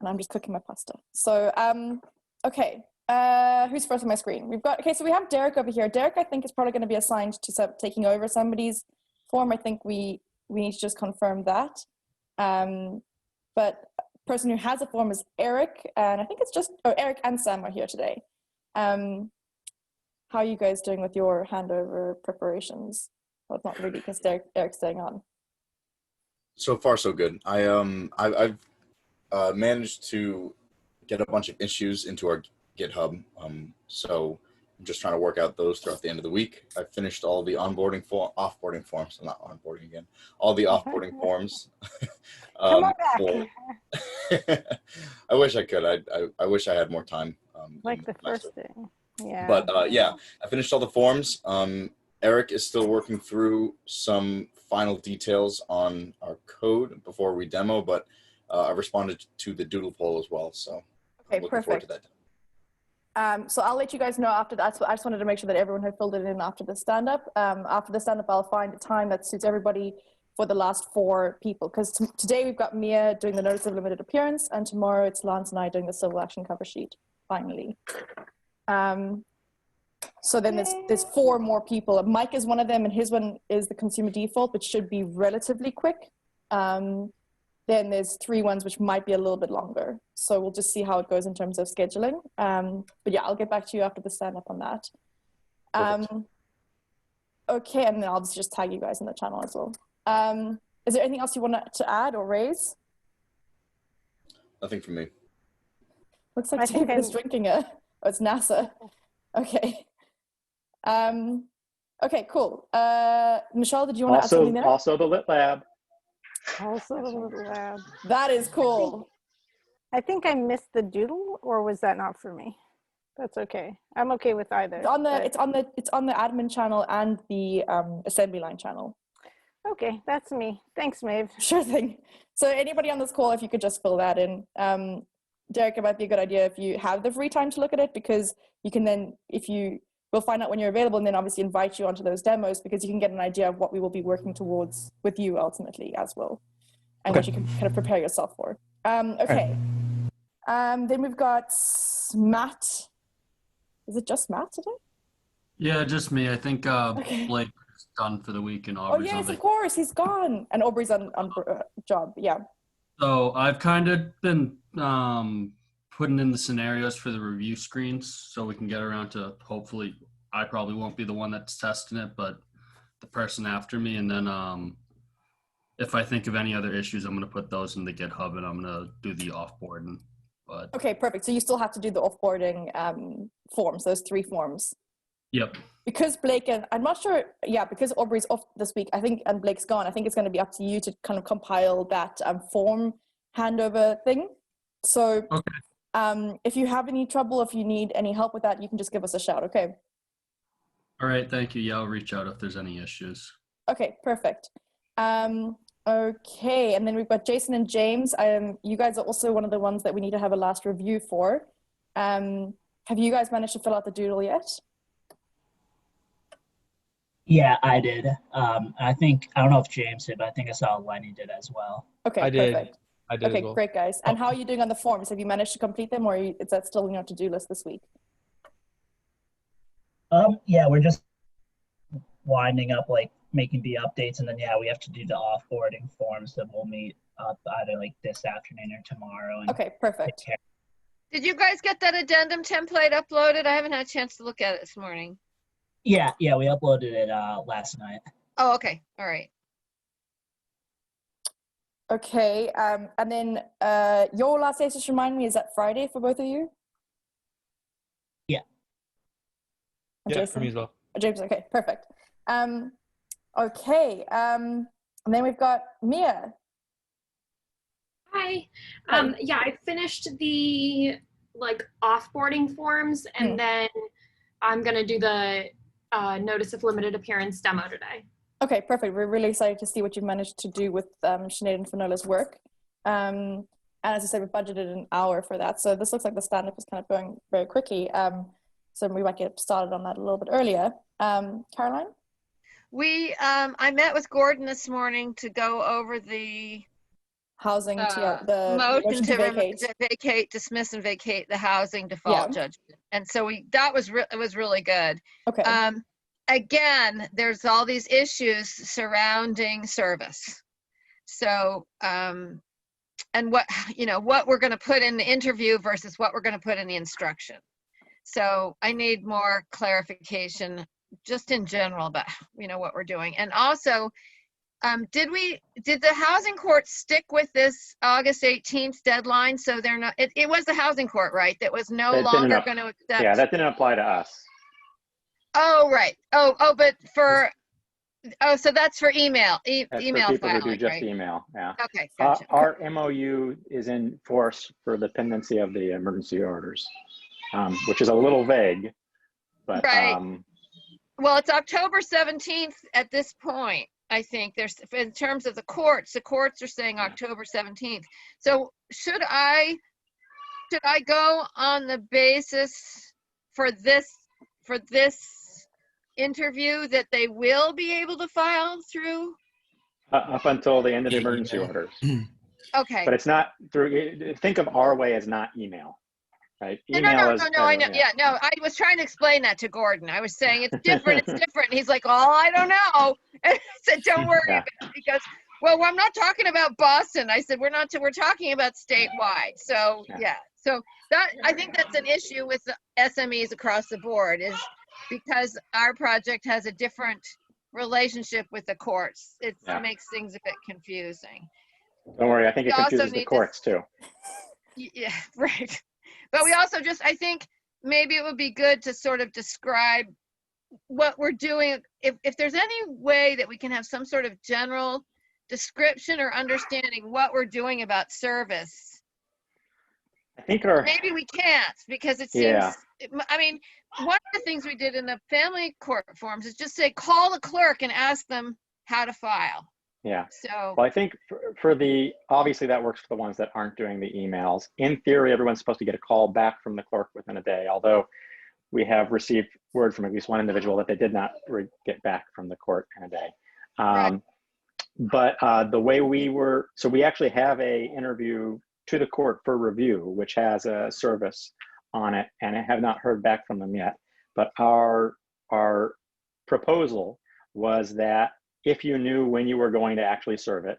and I'm just cooking my pasta. So, okay. Who's first on my screen? So we have Derek over here. Derek, I think, is probably going to be assigned to taking over somebody's form. I think we need to just confirm that. But person who has a form is Eric, and I think it's just Eric and Sam are here today. How are you guys doing with your handover preparations? Well, it's not really because Eric's staying on. So far, so good. I've managed to get a bunch of issues into our GitHub. So I'm just trying to work out those throughout the end of the week. I finished all the offboarding forms. I'm not onboarding again. All the offboarding forms. Come on back. I wish I could. I wish I had more time. Like the first thing. Yeah. But yeah, I finished all the forms. Eric is still working through some final details on our code before we demo, but I responded to the doodle poll as well. So okay, I'm looking perfect. forward to that. So I'll let you guys know after that. So I just wanted to make sure that everyone had filled it in after the stand-up. After the stand-up, I'll find a time that suits everybody for the last 4 people. Because today we've got Mia doing the notice of limited appearance, and tomorrow it's Lance and I doing the civil action cover sheet, finally. So then there's 4 more people. Mike is one of them, and his one is the consumer default, which should be relatively quick. Then there's 3 ones which might be a little bit longer. So we'll just see how it goes in terms of scheduling. But yeah, I'll get back to you after the stand-up on that. Okay, and then I'll just tag you guys in the channel as well. Is there anything else you want to add or raise? Nothing from me. Looks like David is drinking it. Oh, it's NASA. Okay. Okay, cool. Michelle, did you want to add something there? Also the Lit Lab. Also the Lit Lab. That is cool. I think I missed the doodle, or was that not for me? That's okay. I'm okay with either. It's on the admin channel and the assembly line channel. Okay, that's me. Thanks, Maeve. Sure thing. So anybody on this call, if you could just fill that in. Derek, it might be a good idea if you have the free time to look at it, because you can then, we'll find out when you're available, and then obviously invite you onto those demos, because you can get an idea of what we will be working towards with you ultimately as well, and what you can kind of prepare yourself for. Okay. Then we've got Matt. Is it just Matt today? Yeah, just me. I think Blake is done for the week, and Aubrey's yes, of course, he's gone, and Aubrey's on job. Yeah. So I've kind of been putting in the scenarios for the review screens, so we can get around to, hopefully, I probably won't be the one that's testing it, but the person after me. And then if I think of any other issues, I'm going to put those in the GitHub, and I'm going to do the offboarding. But okay, perfect. So you still have to do the offboarding forms, those 3 forms. Yep. Because Blake and I'm not sure, because Aubrey's off this week, I think, and Blake's gone, I think it's going to be up to you to kind of compile that form handover thing. So if you have any trouble, if you need any help with that, you can just give us a shout, okay? All right, thank you. Yeah, I'll reach out if there's any issues. Okay, perfect. Okay, and then we've got Jason and James. You guys are also one of the ones that we need to have a last review for. Have you guys managed to fill out the doodle yet? Yeah, I did. I don't know if James did, but I think I saw Lenny did as well. Okay, I perfect. did. I did. Okay, as well. Great, guys. And how are you doing on the forms? Have you managed to complete them, or is that still on your to-do list this week? Yeah, we're just winding up, like making the updates, and then we have to do the offboarding forms that we'll meet up either like this afternoon or tomorrow. And okay, perfect. Did you guys get that addendum template uploaded? I haven't had a chance to look at it this morning. Yeah, we uploaded it last night. Oh, okay. All right. Okay, and then your last day, just remind me, is that Friday for both of you? Yeah. Yeah, for me as well. James, okay, perfect. Okay, and then we've got Mia. Hi. Yeah, I finished the offboarding forms, and then I'm gonna do the notice of limited appearance demo today. Okay, perfect. We're really excited to see what you've managed to do with Sinead and Fenola's work. And as I said, we budgeted an hour for that. So this looks like the stand-up is kind of going very quickly. So we might get started on that a little bit earlier. Caroline? I met with Gordon this morning to go over the housing the motion to vacate. vacate, dismiss, and vacate the housing default judgment. And so it was really good. Okay. Again, there's all these issues surrounding service. So, and what we're going to put in the interview versus what we're going to put in the instruction. So I need more clarification just in general about, what we're doing. And also, did the housing court stick with this August 18th deadline? So they're not, it was the housing court, right? That was no longer going to accept. Yeah, that didn't apply to us. Oh, right. But so that's for email, That's email for people filing, who do just right? email, yeah. Okay, gotcha. Our MOU is in force for the pendency of the emergency orders, which is a little vague, but. Right. Well, it's October 17th at this point. I think there's, in terms of the courts are saying October 17th. So should I go on the basis for this interview that they will be able to file through? Up until the end of the emergency orders. Okay. But it's not through, think of our way as not email, right? No, I know. Yeah, no, I was trying to explain that to Gordon. I was saying it's different, it's different. And he's like, oh, I don't know. And I said, don't worry about it, because, well, I'm not talking about Boston. I said, we're talking about statewide. So yeah. So that, I think that's an issue with the SMEs across the board, is because our project has a different relationship with the courts. It makes things a bit confusing. Don't worry, I think it confuses the courts too. Yeah, right. But we also I think maybe it would be good to sort of describe what we're doing. If there's any way that we can have some sort of general description or understanding what we're doing about service. I think maybe we can't, because it seems, I mean, one of the things we did in the family court forms is just say, call the clerk and ask them how to file. Yeah. So, well, I think for obviously that works for the ones that aren't doing the emails. In theory, everyone's supposed to get a call back from the clerk within a day, although we have received word from at least one individual that they did not get back from the court in a day. Right. But the way we actually have a interview to the court for review, which has a service on it, and I have not heard back from them yet. But our proposal was that if you knew when you were going to actually serve it,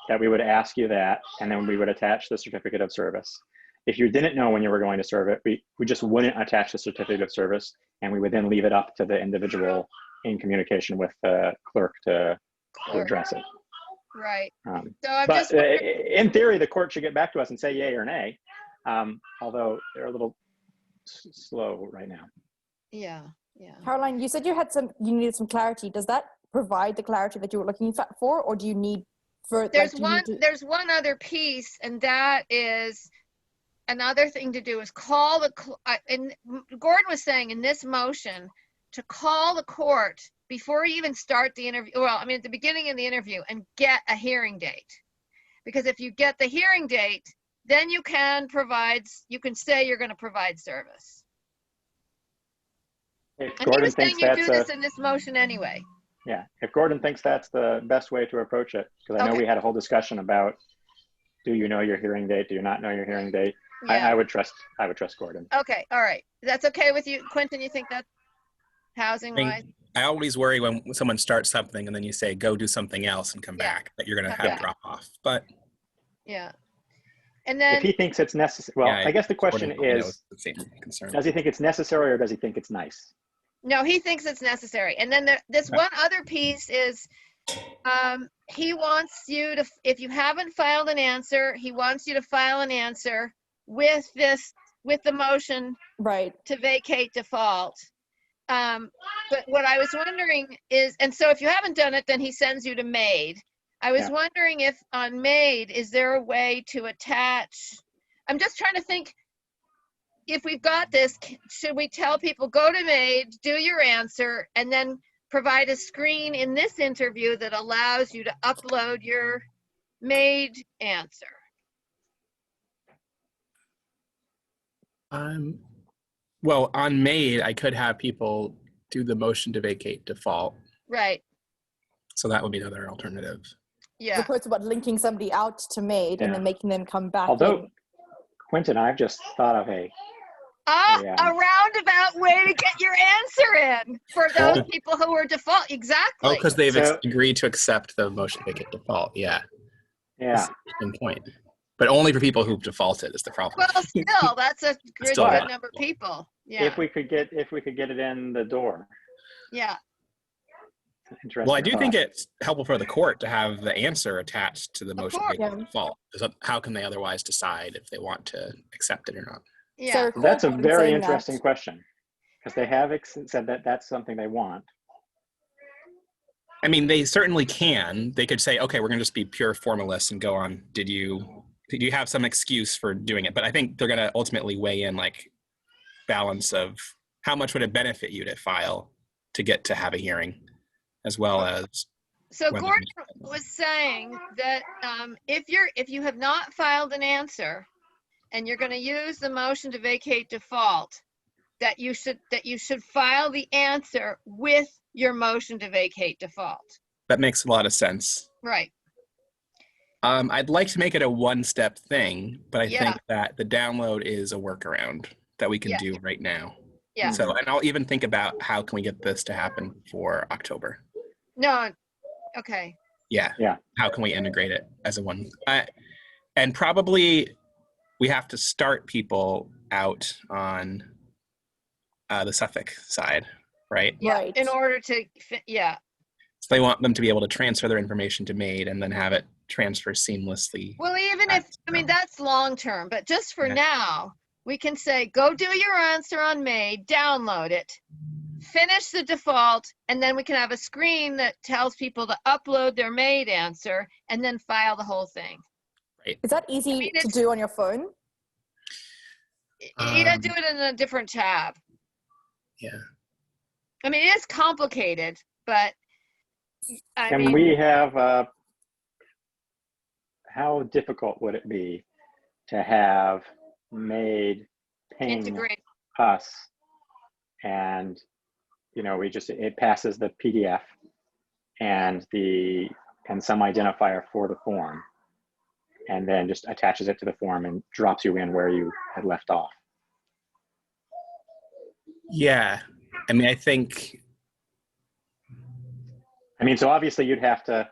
that we would ask you that, and then we would attach the certificate of service. If you didn't know when you were going to serve it, we just wouldn't attach the certificate of service, and we would then leave it up to the individual in communication with the clerk to address it. Right. So in theory, the court should get back to us and say yay or nay, although they're a little slow right now. Yeah. Caroline, you said you needed some clarity. Does that provide the clarity that you were looking for, or do you need for? There's one other piece, and that is another thing to do is call the. And Gordon was saying in this motion to call the court before you even start the interview. Well, I mean, at the beginning of the interview, and get a hearing date, because if you get the hearing date, then you can say you're going to provide service. If and Gordon he was saying you do this a, in this motion anyway. Yeah, if Gordon thinks that's the best way to approach it, because I know we had a whole discussion about, do you know your hearing date? Do you not know your hearing date? Yeah. I would trust Gordon. Okay, all right. That's okay with you, Quentin? You think that's housing wise? I always worry when someone starts something and then you say, go do something else and come back, that you're going to have drop off. But yeah. And then if he thinks it's necessary, well, I guess the question is, the same concern. Does he think it's necessary or does he think it's nice? No, he thinks it's necessary. And then this one other piece is he wants you to, if you haven't filed an answer, he wants you to file an answer with the motion to vacate default. But what I was wondering is, and so if you haven't done it, then he sends you to MAID. I was wondering if on MAID, is there a way to attach, I'm just trying to think, if we've got this, should we tell people, go to MAID, do your answer, and then provide a screen in this interview that allows you to upload your MAID answer? Well, on MAID, I could have people do the motion to vacate default. Right. So that would be another alternative. Yeah. As opposed to linking somebody out to MAID and then making them come back Although, in. Quentin, I've just thought of a roundabout way to get your answer in for those people who are default. Exactly. Oh, because they've agreed to accept the motion to vacate default. Yeah. Yeah. Good point. But only for people who've defaulted is the problem. Well, still, that's a good number of people. Yeah. If we could get it in the door. Yeah. Well, I do think it's helpful for the court to have the answer attached to the motion to vacate default. How can they otherwise decide if they want to accept it or not? Yeah. So that's a very interesting question, because they have said that that's something they want. I mean, they certainly can. They could say, okay, we're going to just be pure formalists and go on. Did you have some excuse for doing it? But I think they're going to ultimately weigh in balance of how much would it benefit you to file to get to have a hearing, as well as. So Gordon was saying that if you have not filed an answer and you're going to use the motion to vacate default, that you should file the answer with your motion to vacate default. That makes a lot of sense. Right. I'd like to make it a one-step thing, but I think that the download is a workaround that we can do right now. Yeah. So, and I'll even think about how can we get this to happen for October. No. Okay. Yeah. How can we integrate it as a one? And probably we have to start people out on the Suffolk side, right? Yeah. Right. In order to, So they want them to be able to transfer their information to MAID and then have it transfer seamlessly. Well, even if, that's long term, but just for now, we can say, go do your answer on MAID, download it, finish the default, and then we can have a screen that tells people to upload their MAID answer and then file the whole thing. Right. Is that easy to do on your phone? You gotta do it in a different tab. Yeah. I mean, it is complicated, but we have, how difficult would it be to have MAID ping integrate us, and it passes the PDF and some identifier for the form, and then just attaches it to the form and drops you in where you had left off. Yeah. I mean, so obviously you'd have to,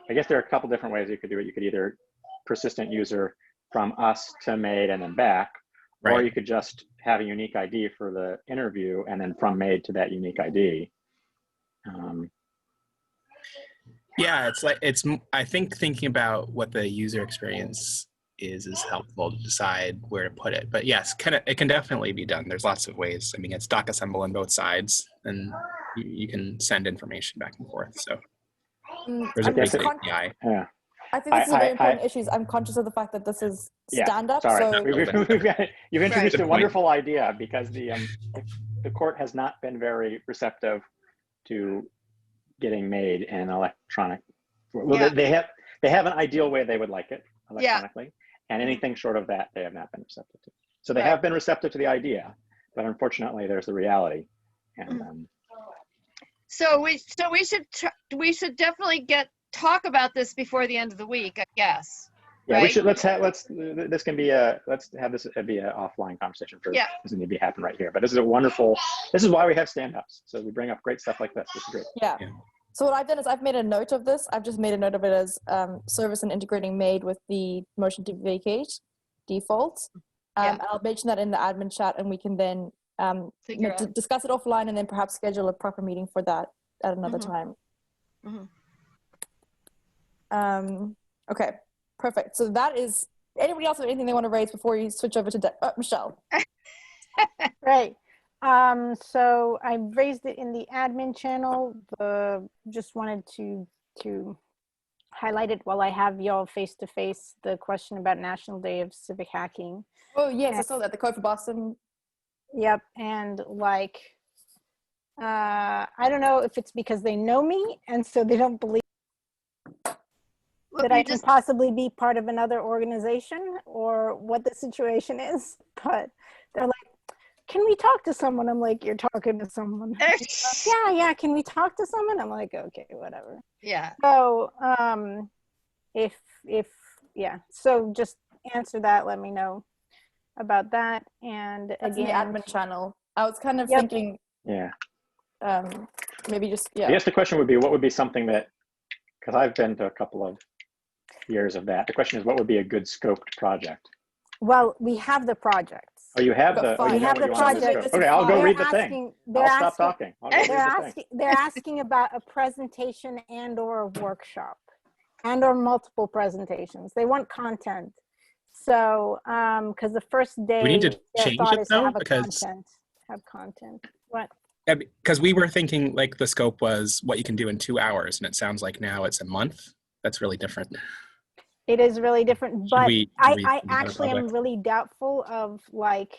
I guess there are a couple different ways you could do it. You could either persistent user from us to MAID and then back, or you could just have a unique ID for the interview and then from MAID to that unique ID. Yeah, I think thinking about what the user experience is helpful to decide where to put it. But yes, it can definitely be done. There's lots of ways. I mean, it's doc assemble on both sides, and you can send information back and forth. So there's a big API. Yeah. I think this is a very important issue. I'm conscious of the fact that this is stand-up. Sorry. So You've introduced a wonderful idea, because the court has not been very receptive to getting MAID in electronic. Well, they have an ideal way they would like it electronically, and anything short of that, they have not been receptive to. So they have been receptive to the idea, but unfortunately, there's the reality. And so we should definitely talk about this before the end of the week, I guess. Yeah, we should. Let's have this be an offline conversation first. Yeah, doesn't need to happen right here. But this is why we have stand-ups. So we bring up great stuff like this. This is great. Yeah. So what I've done is I've made a note of this. I've just made a note of it as service and integrating MAID with the motion to vacate default. I'll mention that in the admin chat, and we can then discuss it offline, and then perhaps schedule a proper meeting for that at another time. Okay, perfect. So that is, anybody else have anything they want to raise before you switch over to Michelle? Right. So I raised it in the admin channel. Just wanted to highlight it while I have y'all face to face. The question about National Day of Civic Hacking. Oh yes, I saw that. The Code for Boston. Yep, and I don't know if it's because they know me and so they don't believe that I can possibly be part of another organization, or what the situation is, but they're like, can we talk to someone? I'm like, you're talking to someone. Yeah, can we talk to someone? I'm like, okay, whatever. Yeah. So if yeah. So just answer that. Let me know about that. And That's again, in the admin channel. I was kind of Yep. thinking, Yeah. maybe just I guess the question would be, what would be something that, because I've been to a couple of years of that. The question is, what would be a good scoped project? well, we have the projects. Oh, you have But the, oh, fine. you We know have what the you want to project. scope. Okay, I'll go They're read the thing. They're I'll stop asking, talking. I'll go read the thing. they're asking about a presentation and or a workshop and or multiple presentations. They want content. So, because the first day We need to their change thought it is to though, have because content. What? because we were thinking like the scope was what you can do in 2 hours, and it sounds like now it's a month. That's really different. It is really different, but I think about actually it am really doubtful of like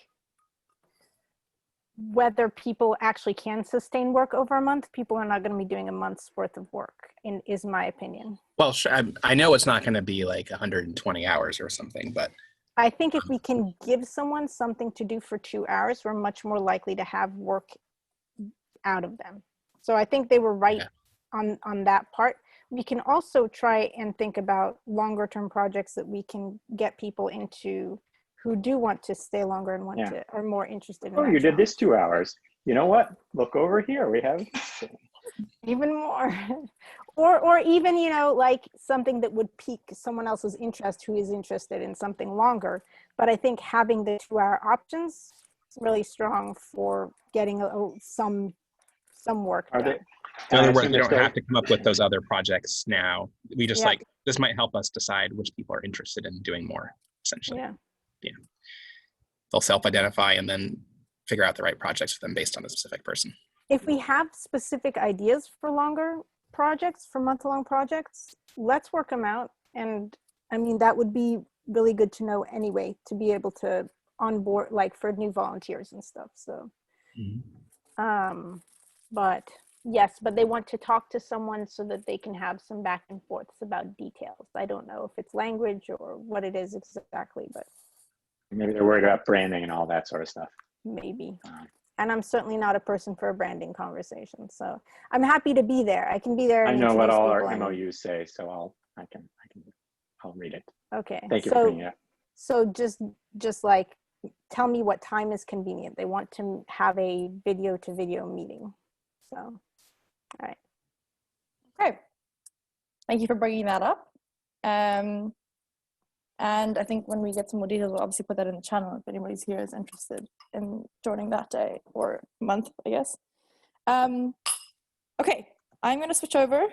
whether people actually can sustain work over a month. People are not going to be doing a month's worth of work, is my opinion. Well, I know it's not going to be like 120 hours or something, but I think if we can give someone something to do for 2 hours, we're much more likely to have work out of them. So I think they were right on that part. We can also try and think about longer term projects that we can get people into who do want to stay longer and are more interested in. Oh, you did this 2 hours. You know what? Look over here. We have even more. or even, you know, like something that would pique someone else's interest who is interested in something longer. But I think having the 2 hour options is really strong for getting some work done. In other words, we don't have to come up with those other projects now. We just Yep. this might help us decide which people are interested in doing more, essentially. Yeah. They'll self-identify and then figure out the right projects for them based on a specific person. If we have specific ideas for longer projects, for month-long projects, let's work them out. And I mean, that would be really good to know anyway, to be able to onboard, like for new volunteers and stuff. So, but yes, but they want to talk to someone so that they can have some back and forths about details. I don't know if it's language or what it is exactly, but maybe they're worried about branding and all that sort of stuff. Maybe. And I'm certainly not a person for a branding conversation, so I'm happy to be there. I can be there. I And know what all our people and- MOUs say, so I'll read it. Okay. Thank you for bringing it up. So just like, tell me what time is convenient. They want to have a video to video meeting. So, all right. Okay. Thank you for bringing that up. And I think when we get some more details, we'll obviously put that in the channel if anybody's here is interested in joining that day or month, I guess. Okay, I'm going to switch over